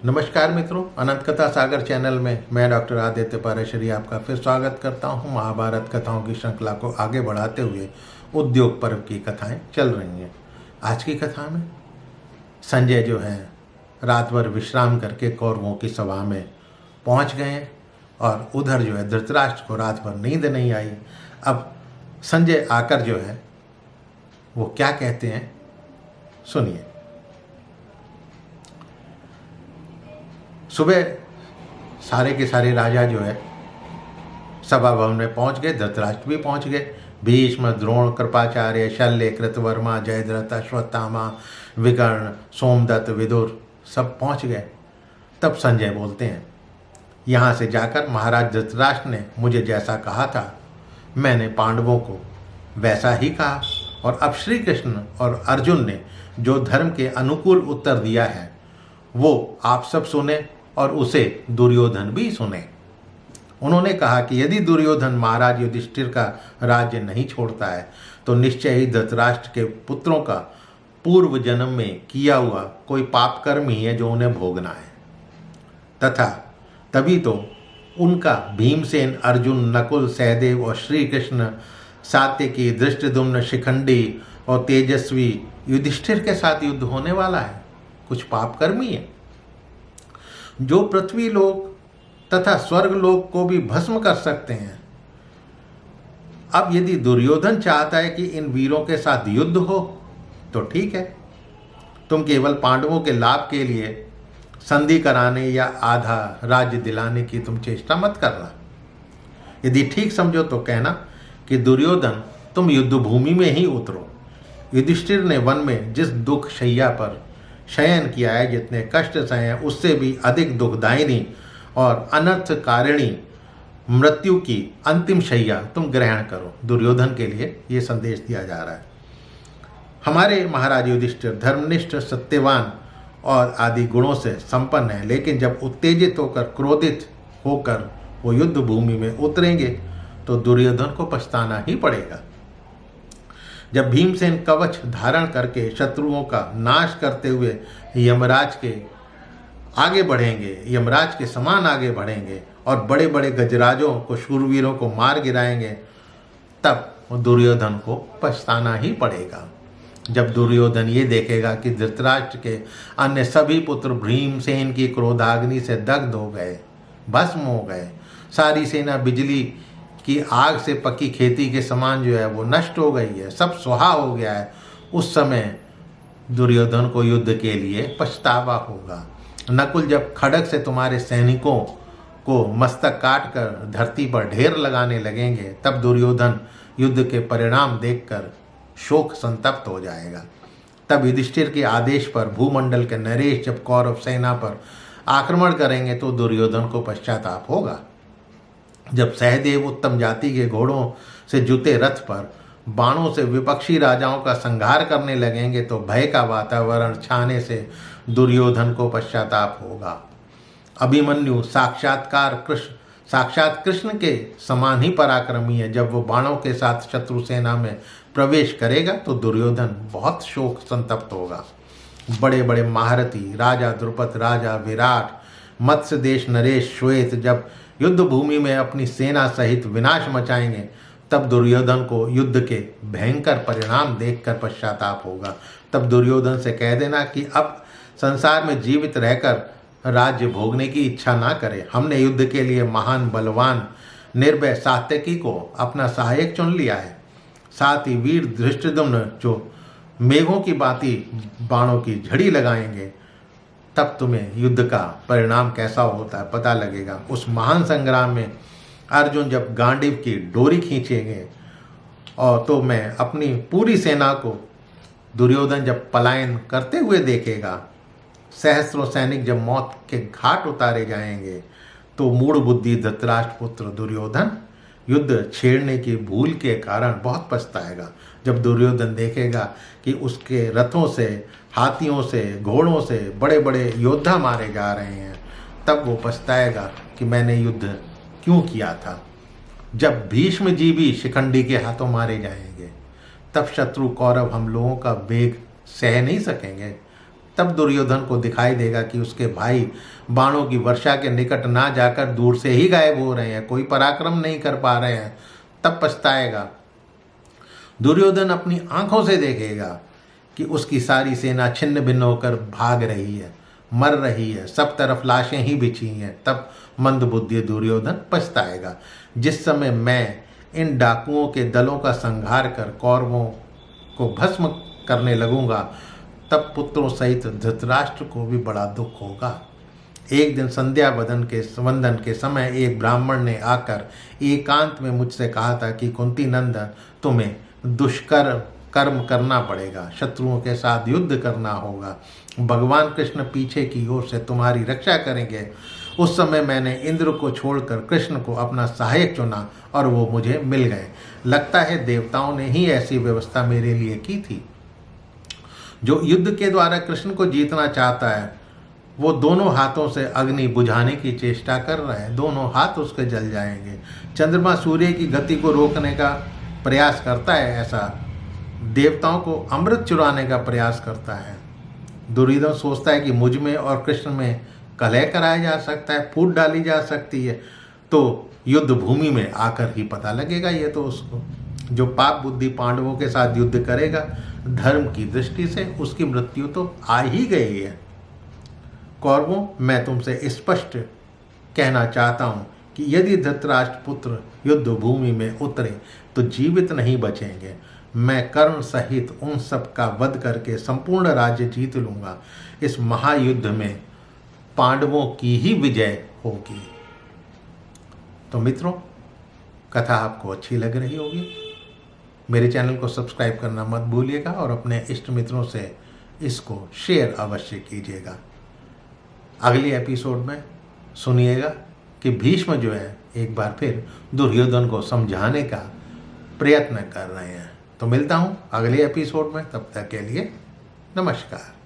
नमस्कार मित्रों, अनंत कथा सागर चैनल में मैं डॉक्टर आदित्य पाराशरी आपका फिर स्वागत करता हूं। महाभारत कथाओं की श्रृंखला को आगे बढ़ाते हुए उद्योग पर्व की कथाएं चल रही हैं। आज की कथा में संजय जो है रात भर विश्राम करके कौरवों की सभा में पहुंच गए और उधर जो है धृतराष्ट्र को रात भर नींद नहीं आई। अब संजय आकर जो है वो क्या कहते हैं सुनिए। सुबह सारे के सारे राजा जो है सभा भवन में पहुंच गए, धृतराष्ट्र भी पहुंच गए। भीष्म, द्रोण, कृपाचार्य, शल्य, कृतवर्मा, जयद्रथ, अश्वत्थामा, विकर्ण, सोमदत्त, विदुर सब पहुंच गए। तब संजय बोलते हैं, यहाँ से जाकर महाराज धृतराष्ट्र ने मुझे जैसा कहा था मैंने पांडवों को वैसा ही कहा, और अब श्री कृष्ण और अर्जुन ने जो धर्म के अनुकूल उत्तर दिया है वो आप सब सुने और उसे दुर्योधन भी सुने। उन्होंने कहा कि यदि दुर्योधन महाराज युधिष्ठिर का राज्य नहीं छोड़ता है तो निश्चय ही धृतराष्ट्र के पुत्रों का पूर्व जन्म में किया हुआ कोई पाप कर्म ही है जो उन्हें भोगना है, तथा तभी तो उनका भीमसेन, अर्जुन, नकुल, सहदेव और श्री कृष्ण, सात्यकी, धृष्टद्युम्न, शिखंडी और तेजस्वी युधिष्ठिर के साथ युद्ध होने वाला है। कुछ पाप कर्मी है जो पृथ्वी लोक तथा स्वर्ग लोक को भी भस्म कर सकते हैं। अब यदि दुर्योधन चाहता है कि इन वीरों के साथ युद्ध हो तो ठीक है, तुम केवल पांडवों के लाभ के लिए संधि कराने या आधा राज्य दिलाने की तुम चेष्टा मत करना। यदि ठीक समझो तो कहना कि दुर्योधन तुम युद्ध भूमि में ही उतरो। युधिष्ठिर ने वन में जिस दुख शैया पर शयन किया है, जितने कष्ट सहे हैं, उससे भी अधिक दुखदायिनी और अनर्थ कारिणी मृत्यु की अंतिम शैया तुम ग्रहण करो। दुर्योधन के लिए ये संदेश दिया जा रहा है। हमारे महाराज युधिष्ठिर धर्मनिष्ठ, सत्यवान और आदि गुणों से संपन्न है, लेकिन जब उत्तेजित होकर, क्रोधित होकर वो युद्ध भूमि में उतरेंगे तो दुर्योधन को पछताना ही पड़ेगा। जब भीमसेन कवच धारण करके शत्रुओं का नाश करते हुए यमराज के आगे बढ़ेंगे, यमराज के समान आगे बढ़ेंगे और बड़े बड़े गजराजों को, शूरवीरों को मार गिराएंगे, तब दुर्योधन को पछताना ही पड़ेगा। जब दुर्योधन ये देखेगा कि धृतराष्ट्र के अन्य सभी पुत्र भीमसेन की क्रोधाग्नि से दग्ध हो गए, भस्म हो गए, सारी सेना बिजली की आग से पकी खेती के समान जो है वो नष्ट हो गई है, सब सुहा हो गया है, उस समय दुर्योधन को युद्ध के लिए पछतावा होगा। नकुल जब खड्ग से तुम्हारे सैनिकों को मस्तक काट कर धरती पर ढेर लगाने लगेंगे, तब दुर्योधन युद्ध के परिणाम देखकर शोक संतप्त हो जाएगा। तब युधिष्ठिर के आदेश पर भूमंडल के नरेश जब कौरव सेना पर आक्रमण करेंगे तो दुर्योधन को पश्चाताप होगा। जब सहदेव उत्तम जाति के घोड़ों से जुते रथ पर बाणों से विपक्षी राजाओं का संहार करने लगेंगे तो भय का वातावरण छाने से दुर्योधन को पश्चाताप होगा। अभिमन्यु साक्षात कृष्ण के समान ही पराक्रमी है। जब वो बाणों के साथ शत्रु सेना में प्रवेश करेगा तो दुर्योधन बहुत शोक संतप्त होगा। बड़े बड़े महारथी राजा द्रुपद, राजा विराट, मत्स्य देश नरेश, श्वेत जब युद्ध भूमि में अपनी सेना सहित विनाश मचाएंगे तब दुर्योधन को युद्ध के भयंकर परिणाम देखकर पश्चाताप होगा। तब दुर्योधन से कह देना कि अब संसार में जीवित रहकर राज्य भोगने की इच्छा ना करे। हमने युद्ध के लिए महान, बलवान, निर्भय सात्यकी को अपना सहायक चुन लिया है। साथ ही वीर धृष्टद्युम्न जो मेघों की भांति बाणों की झड़ी लगाएंगे, तब तुम्हें युद्ध का परिणाम कैसा होता है पता लगेगा। उस महान संग्राम में अर्जुन जब गांडीव की डोरी खींचेंगे और तो मैं अपनी पूरी सेना को दुर्योधन जब पलायन करते हुए देखेगा, सहस्रों सैनिक जब मौत के घाट उतारे जाएंगे, तो मूढ़ बुद्धि धृतराष्ट्र पुत्र दुर्योधन युद्ध छेड़ने की भूल के कारण बहुत पछताएगा। जब दुर्योधन देखेगा कि उसके रथों से, हाथियों से, घोड़ों से बड़े बड़े योद्धा मारे जा रहे हैं, तब वो पछताएगा कि मैंने युद्ध क्यों किया था। जब भीष्म जी भी शिखंडी के हाथों मारे जाएंगे, तब शत्रु कौरव हम लोगों का वेग सह नहीं सकेंगे, तब दुर्योधन को दिखाई देगा कि उसके भाई बाणों की वर्षा के निकट ना जाकर दूर से ही गायब हो रहे हैं, कोई पराक्रम नहीं कर पा रहे हैं। तब पछताएगा। दुर्योधन अपनी आंखों से देखेगा कि उसकी सारी सेना छिन्न भिन्न होकर भाग रही है, मर रही है, सब तरफ लाशें ही बिछी हैं। तब मंदबुद्धि दुर्योधन पछताएगा। जिस समय मैं इन डाकुओं के दलों का संहार कर कौरवों को भस्म करने लगूंगा, तब पुत्रों सहित धृतराष्ट्र को भी बड़ा दुख होगा। एक दिन संध्या वंदन के समय एक ब्राह्मण ने आकर एकांत में मुझसे कहा था कि कुंती नंदन, तुम्हें दुष्कर कर्म करना पड़ेगा, शत्रुओं के साथ युद्ध करना होगा, भगवान कृष्ण पीछे की ओर से तुम्हारी रक्षा करेंगे। उस समय मैंने इंद्र को छोड़कर कृष्ण को अपना सहायक चुना और वो मुझे मिल गए। लगता है देवताओं ने ही ऐसी व्यवस्था मेरे लिए की थी। जो युद्ध के द्वारा कृष्ण को जीतना चाहता है वो दोनों हाथों से अग्नि बुझाने की चेष्टा कर रहा है, दोनों हाथ उसके जल जाएंगे। चंद्रमा सूर्य की गति को रोकने का प्रयास करता है, ऐसा देवताओं को अमृत चुराने का प्रयास करता है। दुर्योधन सोचता है कि मुझ में और कृष्ण में कलह कराया जा सकता है, फूट डाली जा सकती है, तो युद्ध भूमि में आकर ही पता लगेगा ये तो उसको। जो पाप बुद्धि पांडवों के साथ युद्ध करेगा धर्म की दृष्टि से उसकी मृत्यु तो आ ही गई है। कौरवों, मैं तुमसे स्पष्ट कहना चाहता हूँ कि यदि धृतराष्ट्र पुत्र युद्ध भूमि में उतरे तो जीवित नहीं बचेंगे। मैं कर्ण सहित उन सब का वध करके संपूर्ण राज्य जीत लूँगा। इस महायुद्ध में पांडवों की ही विजय होगी। तो मित्रों, कथा आपको अच्छी लग रही होगी। मेरे चैनल को सब्सक्राइब करना मत भूलिएगा और अपने इष्ट मित्रों से इसको शेयर अवश्य कीजिएगा। अगले एपिसोड में सुनिएगा कि भीष्म जो है एक बार फिर दुर्योधन को समझाने का प्रयत्न कर रहे हैं। तो मिलता हूँ अगले एपिसोड में, तब तक के लिए नमस्कार।